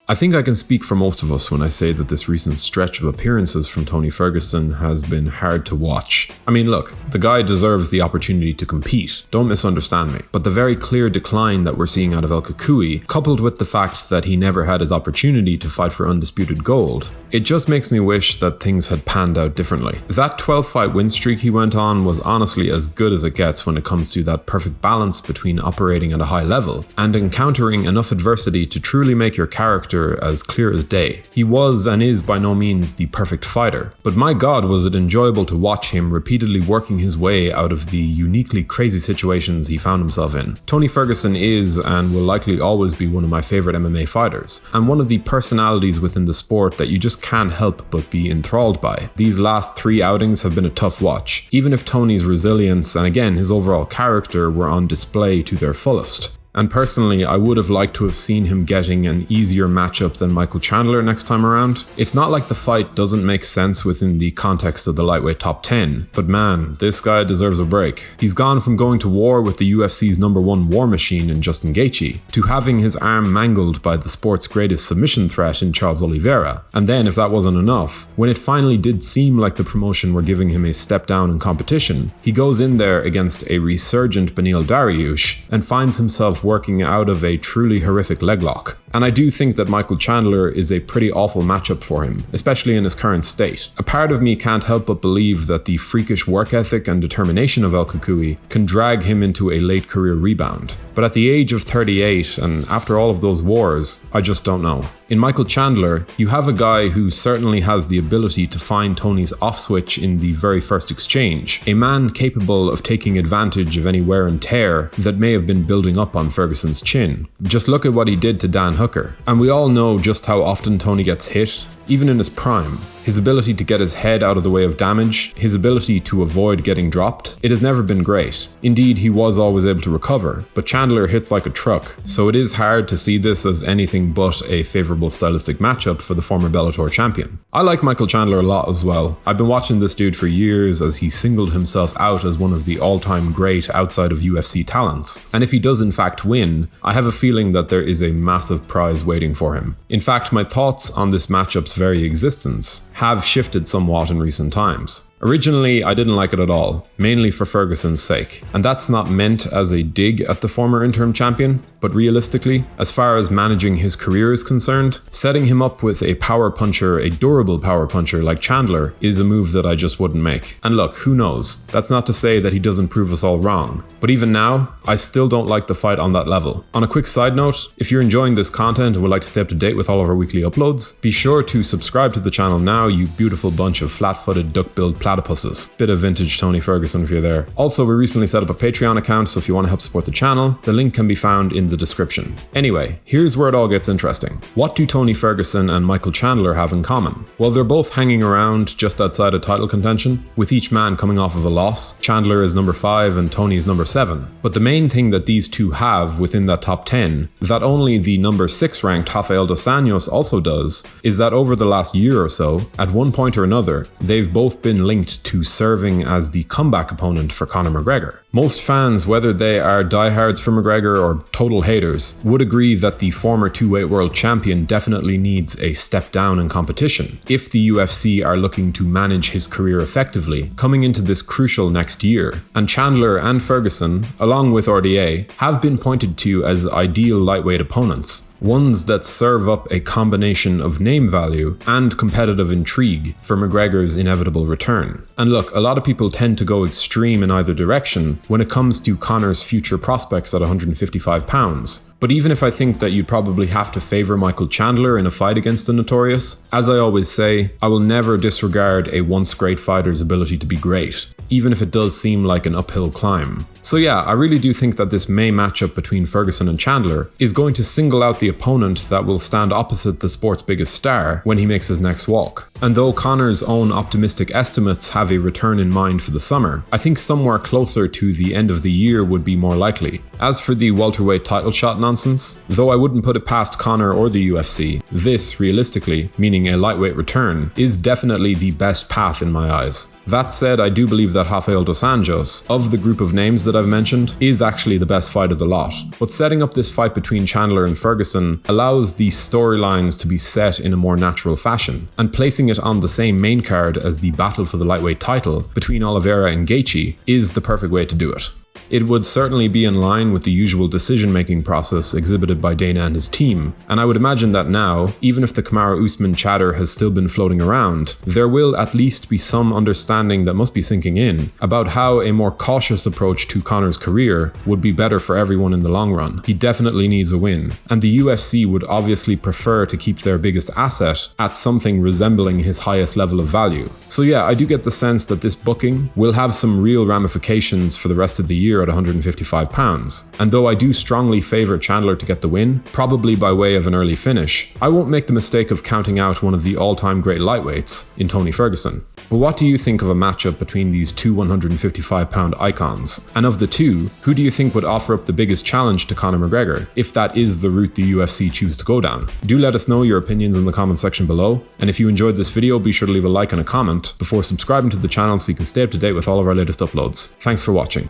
I think I can speak for most of us when I say that this recent stretch of appearances from Tony Ferguson has been hard to watch. I mean, look, the guy deserves the opportunity to compete, don't misunderstand me, but the very clear decline that we're seeing out of El Cucuy, coupled with the fact that he never had his opportunity to fight for undisputed gold, it just makes me wish that things had panned out differently. That 12-fight win streak he went on was honestly as good as it gets when it comes to that perfect balance between operating at a high level and encountering enough adversity to truly make your character as clear as day. He was and is by no means the perfect fighter, but my god was it enjoyable to watch him repeatedly working his way out of the uniquely crazy situations he found himself in. Tony Ferguson is and will likely always be one of my favorite MMA fighters, and one of the personalities within the sport that you just can't help but be enthralled by. These last 3 outings have been a tough watch, even if Tony's resilience and again his overall character were on display to their fullest. And personally, I would have liked to have seen him getting an easier matchup than Michael Chandler next time around. It's not like the fight doesn't make sense within the context of the lightweight top 10, but man, this guy deserves a break. He's gone from going to war with the UFC's #1 war machine in Justin Gaethje, to having his arm mangled by the sport's greatest submission threat in Charles Oliveira. And then, if that wasn't enough, when it finally did seem like the promotion were giving him a step down in competition, he goes in there against a resurgent Beneil Dariush and finds himself working out of a truly horrific leg lock. And I do think that Michael Chandler is a pretty awful matchup for him, especially in his current state. A part of me can't help but believe that the freakish work ethic and determination of El Cucuy can drag him into a late career rebound. But at the age of 38, and after all of those wars, I just don't know. In Michael Chandler, you have a guy who certainly has the ability to find Tony's off switch in the very first exchange, a man capable of taking advantage of any wear and tear that may have been building up on Ferguson's chin. Just look at what he did to Dan Hooker. And we all know just how often Tony gets hit, even in his prime. His ability to get his head out of the way of damage, his ability to avoid getting dropped, it has never been great. Indeed, he was always able to recover, but Chandler hits like a truck, so it is hard to see this as anything but a favourable stylistic matchup for the former Bellator champion. I like Michael Chandler a lot as well. I've been watching this dude for years as he singled himself out as one of the all-time great outside of UFC talents, and if he does in fact win, I have a feeling that there is a massive prize waiting for him. In fact, my thoughts on this matchup's very existence have shifted somewhat in recent times. Originally, I didn't like it at all, mainly for Ferguson's sake, and that's not meant as a dig at the former interim champion, but realistically, as far as managing his career is concerned, setting him up with a power puncher, a durable power puncher like Chandler, is a move that I just wouldn't make. And look, who knows? That's not to say that he doesn't prove us all wrong, but even now, I still don't like the fight on that level. On a quick side note, if you're enjoying this content and would like to stay up to date with all of our weekly uploads, be sure to subscribe to the channel now, you beautiful bunch of flat-footed duck-billed platypuses. Bit of vintage Tony Ferguson for you there. Also, we recently set up a Patreon account, so if you want to help support the channel, the link can be found in the description. Anyway, here's where it all gets interesting. What do Tony Ferguson and Michael Chandler have in common? Well, they're both hanging around just outside of title contention, with each man coming off of a loss. Chandler is number 5 and Tony is number 7. But the main thing that these two have within that top 10, that only the number 6 ranked Rafael dos Anjos also does, is that over the last year or so, at one point or another, they've both been linked to serving as the comeback opponent for Conor McGregor. Most fans, whether they are diehards for McGregor or total haters, would agree that the former 2-weight world champion definitely needs a step down in competition if the UFC are looking to manage his career effectively coming into this crucial next year. And Chandler and Ferguson, along with RDA, have been pointed to as ideal lightweight opponents, ones that serve up a combination of name value and competitive intrigue for McGregor's inevitable return. And look, a lot of people tend to go extreme in either direction when it comes to Conor's future prospects at 155 pounds. But even if I think that you'd probably have to favour Michael Chandler in a fight against the Notorious, as I always say, I will never disregard a once great fighter's ability to be great, even if it does seem like an uphill climb. So yeah, I really do think that this May matchup between Ferguson and Chandler is going to single out the opponent that will stand opposite the sport's biggest star when he makes his next walk. And though Conor's own optimistic estimates have a return in mind for the summer, I think somewhere closer to the end of the year would be more likely. As for the welterweight title shot nonsense, though I wouldn't put it past Conor or the UFC, this, realistically, meaning a lightweight return, is definitely the best path in my eyes. That said, I do believe that Rafael dos Anjos, of the group of names that I've mentioned, is actually the best fight of the lot. But setting up this fight between Chandler and Ferguson allows these storylines to be set in a more natural fashion, and placing it on the same main card as the battle for the lightweight title between Oliveira and Gaethje is the perfect way to do it. It would certainly be in line with the usual decision-making process exhibited by Dana and his team, and I would imagine that now, even if the Kamaru-Usman chatter has still been floating around, there will at least be some understanding that must be sinking in about how a more cautious approach to Conor's career would be better for everyone in the long run. He definitely needs a win, and the UFC would obviously prefer to keep their biggest asset at something resembling his highest level of value. So yeah, I do get the sense that this booking will have some real ramifications for the rest of the year at 155 pounds, and though I do strongly favour Chandler to get the win, probably by way of an early finish, I won't make the mistake of counting out one of the all-time great lightweights in Tony Ferguson. But what do you think of a matchup between these two 155-pound icons? And of the two, who do you think would offer up the biggest challenge to Conor McGregor, if that is the route the UFC choose to go down? Do let us know your opinions in the comment section below, and if you enjoyed this video, be sure to leave a like and a comment before subscribing to the channel so you can stay up to date with all of our latest uploads. Thanks for watching.